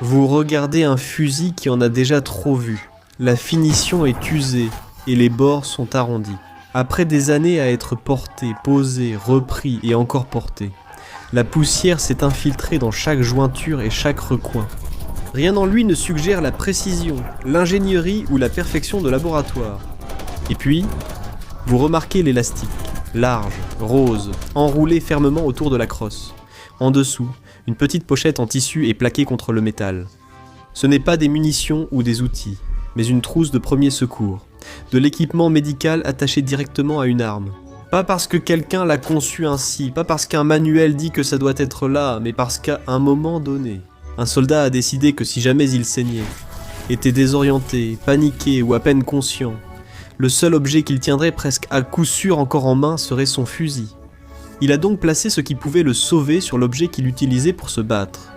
Vous regardez un fusil qui en a déjà trop vu. La finition est usée et les bords sont arrondis. Après des années à être porté, posé, repris et encore porté, la poussière s'est infiltrée dans chaque jointure et chaque recoin. Rien en lui ne suggère la précision, l'ingénierie ou la perfection de laboratoire. Et puis, vous remarquez l'élastique, large, rose, enroulé fermement autour de la crosse. En dessous, une petite pochette en tissu est plaquée contre le métal. Ce n'est pas des munitions ou des outils, mais une trousse de premier secours, de l'équipement médical attaché directement à une arme. Pas parce que quelqu'un l'a conçu ainsi, pas parce qu'un manuel dit que ça doit être là, mais parce qu'à un moment donné, un soldat a décidé que si jamais il saignait, était désorienté, paniqué ou à peine conscient, le seul objet qu'il tiendrait presque à coup sûr encore en main serait son fusil. Il a donc placé ce qui pouvait le sauver sur l'objet qu'il utilisait pour se battre.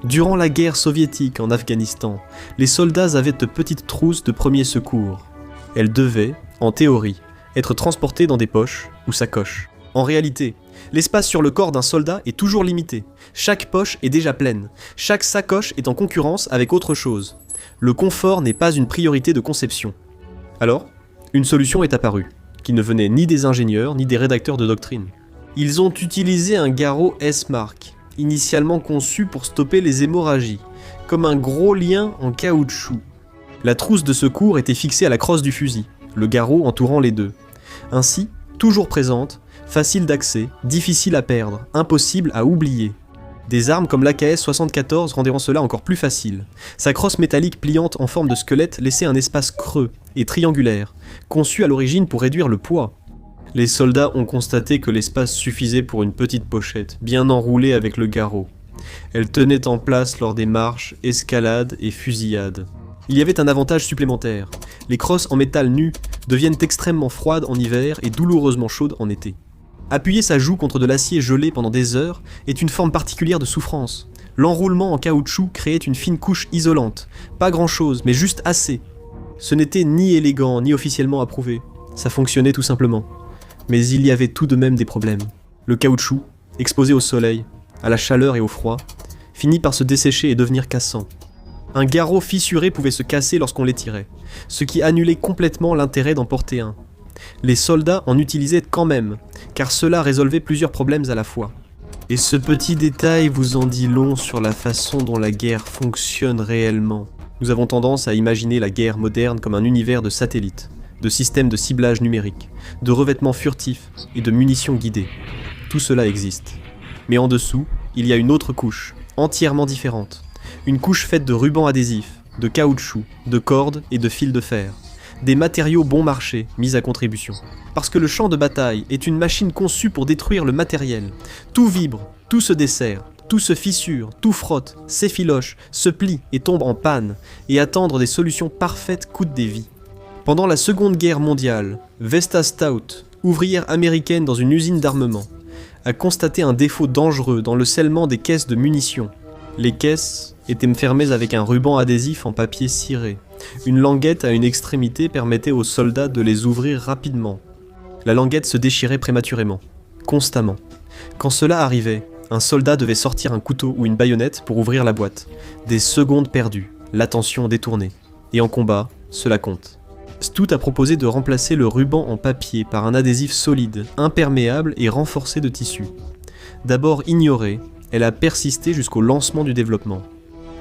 Durant la guerre soviétique en Afghanistan, les soldats avaient de petites trousses de premier secours. Elles devaient, en théorie, être transportées dans des poches ou sacoches. En réalité, l'espace sur le corps d'un soldat est toujours limité. Chaque poche est déjà pleine. Chaque sacoche est en concurrence avec autre chose. Le confort n'est pas une priorité de conception. Alors, une solution est apparue, qui ne venait ni des ingénieurs ni des rédacteurs de doctrine. Ils ont utilisé un garrot S-Mark, initialement conçu pour stopper les hémorragies, comme un gros lien en caoutchouc. La trousse de secours était fixée à la crosse du fusil, le garrot entourant les deux. Ainsi, toujours présente, facile d'accès, difficile à perdre, impossible à oublier. Des armes comme l'AKS-74 rendiront cela encore plus facile. Sa crosse métallique pliante en forme de squelette laissait un espace creux et triangulaire, conçu à l'origine pour réduire le poids. Les soldats ont constaté que l'espace suffisait pour une petite pochette, bien enroulée avec le garrot. Elle tenait en place lors des marches, escalades et fusillades. Il y avait un avantage supplémentaire. Les crosses en métal nu deviennent extrêmement froides en hiver et douloureusement chaudes en été. Appuyer sa joue contre de l'acier gelé pendant des heures est une forme particulière de souffrance. L'enroulement en caoutchouc créait une fine couche isolante. Pas grand-chose, mais juste assez. Ce n'était ni élégant, ni officiellement approuvé. Ça fonctionnait tout simplement. Mais il y avait tout de même des problèmes. Le caoutchouc, exposé au soleil, à la chaleur et au froid, finit par se dessécher et devenir cassant. Un garrot fissuré pouvait se casser lorsqu'on l'étirait, ce qui annulait complètement l'intérêt d'en porter un. Les soldats en utilisaient quand même, car cela résolvait plusieurs problèmes à la fois. Et ce petit détail vous en dit long sur la façon dont la guerre fonctionne réellement. Nous avons tendance à imaginer la guerre moderne comme un univers de satellites, de systèmes de ciblage numérique, de revêtements furtifs et de munitions guidées. Tout cela existe. Mais en dessous, il y a une autre couche, entièrement différente. Une couche faite de rubans adhésifs, de caoutchouc, de cordes et de fils de fer. Des matériaux bon marché mis à contribution. Parce que le champ de bataille est une machine conçue pour détruire le matériel. Tout vibre, tout se dessert, tout se fissure, tout frotte, s'effiloche, se plie et tombe en panne, et attendre des solutions parfaites coûte des vies. Pendant la Seconde Guerre mondiale, Vesta Stout, ouvrière américaine dans une usine d'armement, a constaté un défaut dangereux dans le scellement des caisses de munitions. Les caisses étaient fermées avec un ruban adhésif en papier ciré. Une languette à une extrémité permettait aux soldats de les ouvrir rapidement. La languette se déchirait prématurément, constamment. Quand cela arrivait, un soldat devait sortir un couteau ou une baïonnette pour ouvrir la boîte. Des secondes perdues, l'attention détournée. Et en combat, cela compte. Stout a proposé de remplacer le ruban en papier par un adhésif solide, imperméable et renforcé de tissu. D'abord ignorée, elle a persisté jusqu'au lancement du développement.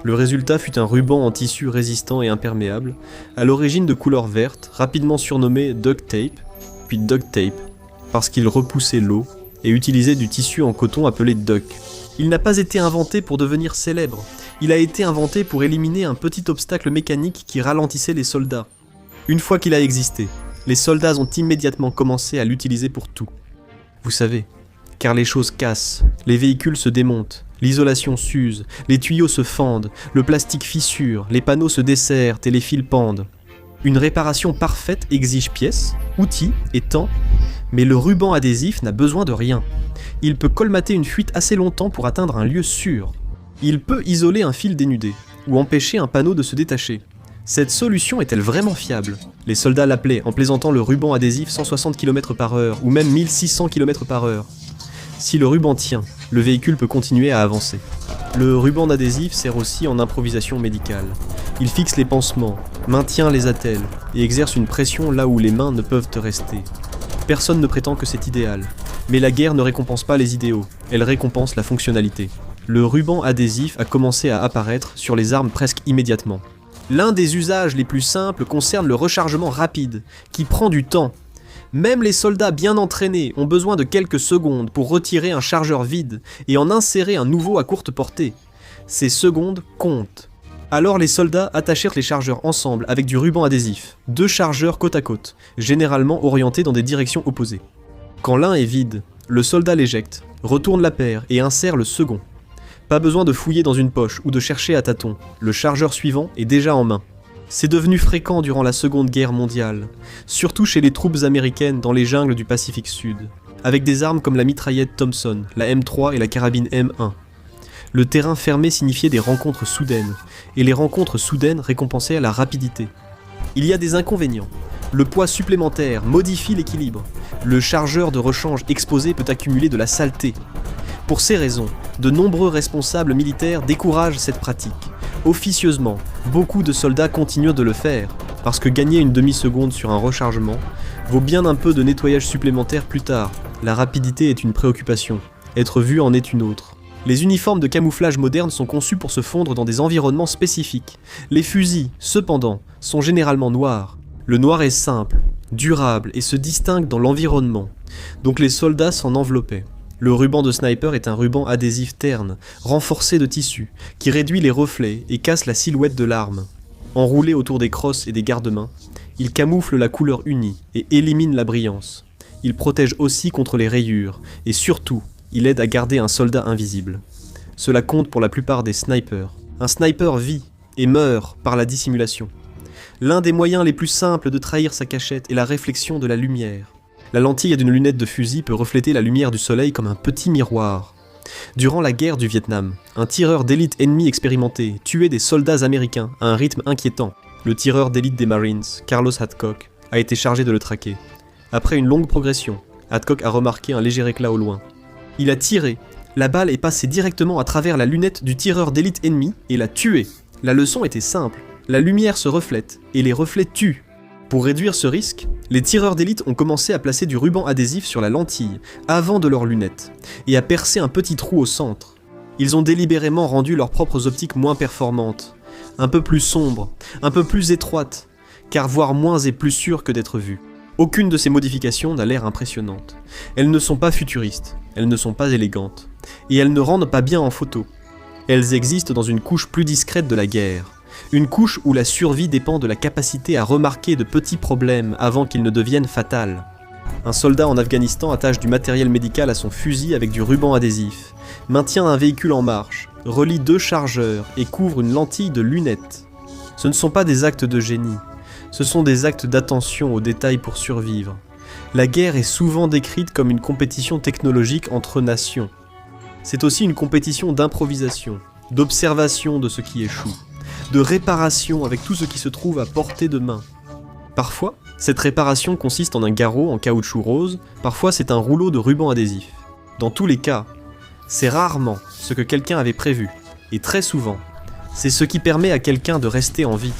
Le résultat fut un ruban en tissu résistant et imperméable, à l'origine de couleur verte, rapidement surnommé duct tape, puis duct tape, parce qu'il repoussait l'eau et utilisait du tissu en coton appelé duck. Il n'a pas été inventé pour devenir célèbre, il a été inventé pour éliminer un petit obstacle mécanique qui ralentissait les soldats. Une fois qu'il a existé, les soldats ont immédiatement commencé à l'utiliser pour tout. Vous savez, car les choses cassent, les véhicules se démontent, l'isolation s'use, les tuyaux se fendent, le plastique fissure, les panneaux se desserrent et les fils pendent. Une réparation parfaite exige pièces, outils et temps, mais le ruban adhésif n'a besoin de rien. Il peut colmater une fuite assez longtemps pour atteindre un lieu sûr. Il peut isoler un fil dénudé, ou empêcher un panneau de se détacher. Cette solution est-elle vraiment fiable? Les soldats l'appelaient, en plaisantant, le ruban adhésif 160 km/h, ou même 1600 km/h. Si le ruban tient, le véhicule peut continuer à avancer. Le ruban adhésif sert aussi en improvisation médicale. Il fixe les pansements, maintient les attelles et exerce une pression là où les mains ne peuvent rester. Personne ne prétend que c'est idéal, mais la guerre ne récompense pas les idéaux, elle récompense la fonctionnalité. Le ruban adhésif a commencé à apparaître sur les armes presque immédiatement. L'un des usages les plus simples concerne le rechargement rapide, qui prend du temps. Même les soldats bien entraînés ont besoin de quelques secondes pour retirer un chargeur vide et en insérer un nouveau à courte portée. Ces secondes comptent. Alors les soldats attachèrent les chargeurs ensemble avec du ruban adhésif, 2 chargeurs côte à côte, généralement orientés dans des directions opposées. Quand l'un est vide, le soldat l'éjecte, retourne la paire et insère le second. Pas besoin de fouiller dans une poche ou de chercher à tâtons, le chargeur suivant est déjà en main. C'est devenu fréquent durant la Seconde Guerre mondiale, surtout chez les troupes américaines dans les jungles du Pacifique Sud, avec des armes comme la mitraillette Thompson, la M3 et la carabine M1. Le terrain fermé signifiait des rencontres soudaines, et les rencontres soudaines récompensaient la rapidité. Il y a des inconvénients. Le poids supplémentaire modifie l'équilibre. Le chargeur de rechange exposé peut accumuler de la saleté. Pour ces raisons, de nombreux responsables militaires découragent cette pratique. Officieusement, beaucoup de soldats continuent de le faire, parce que gagner une demi-seconde sur un rechargement vaut bien un peu de nettoyage supplémentaire plus tard. La rapidité est une préoccupation, être vu en est une autre. Les uniformes de camouflage modernes sont conçus pour se fondre dans des environnements spécifiques. Les fusils, cependant, sont généralement noirs. Le noir est simple, durable et se distingue dans l'environnement, donc les soldats s'en enveloppaient. Le ruban de sniper est un ruban adhésif terne, renforcé de tissu, qui réduit les reflets et casse la silhouette de l'arme. Enroulé autour des crosses et des garde-mains, il camoufle la couleur unie et élimine la brillance. Il protège aussi contre les rayures, et surtout, il aide à garder un soldat invisible. Cela compte pour la plupart des snipers. Un sniper vit et meurt par la dissimulation. L'un des moyens les plus simples de trahir sa cachette est la réflexion de la lumière. La lentille d'une lunette de fusil peut refléter la lumière du soleil comme un petit miroir. Durant la guerre du Vietnam, un tireur d'élite ennemi expérimenté tuait des soldats américains à un rythme inquiétant. Le tireur d'élite des Marines, Carlos Hadcock, a été chargé de le traquer. Après une longue progression, Hadcock a remarqué un léger éclat au loin. Il a tiré. La balle est passée directement à travers la lunette du tireur d'élite ennemi et l'a tué. La leçon était simple. La lumière se reflète et les reflets tuent. Pour réduire ce risque, les tireurs d'élite ont commencé à placer du ruban adhésif sur la lentille, avant de leurs lunettes, et à percer un petit trou au centre. Ils ont délibérément rendu leurs propres optiques moins performantes, un peu plus sombres, un peu plus étroites, car voir moins est plus sûr que d'être vu. Aucune de ces modifications n'a l'air impressionnante. Elles ne sont pas futuristes, elles ne sont pas élégantes, et elles ne rendent pas bien en photo. Elles existent dans une couche plus discrète de la guerre, une couche où la survie dépend de la capacité à remarquer de petits problèmes avant qu'ils ne deviennent fatals. Un soldat en Afghanistan attache du matériel médical à son fusil avec du ruban adhésif, maintient un véhicule en marche, relie 2 chargeurs et couvre une lentille de lunettes. Ce ne sont pas des actes de génie, ce sont des actes d'attention aux détails pour survivre. La guerre est souvent décrite comme une compétition technologique entre nations. C'est aussi une compétition d'improvisation, d'observation de ce qui échoue, de réparation avec tout ce qui se trouve à portée de main. Parfois, cette réparation consiste en un garrot en caoutchouc rose, parfois c'est un rouleau de ruban adhésif. Dans tous les cas, c'est rarement ce que quelqu'un avait prévu, et très souvent, c'est ce qui permet à quelqu'un de rester en vie.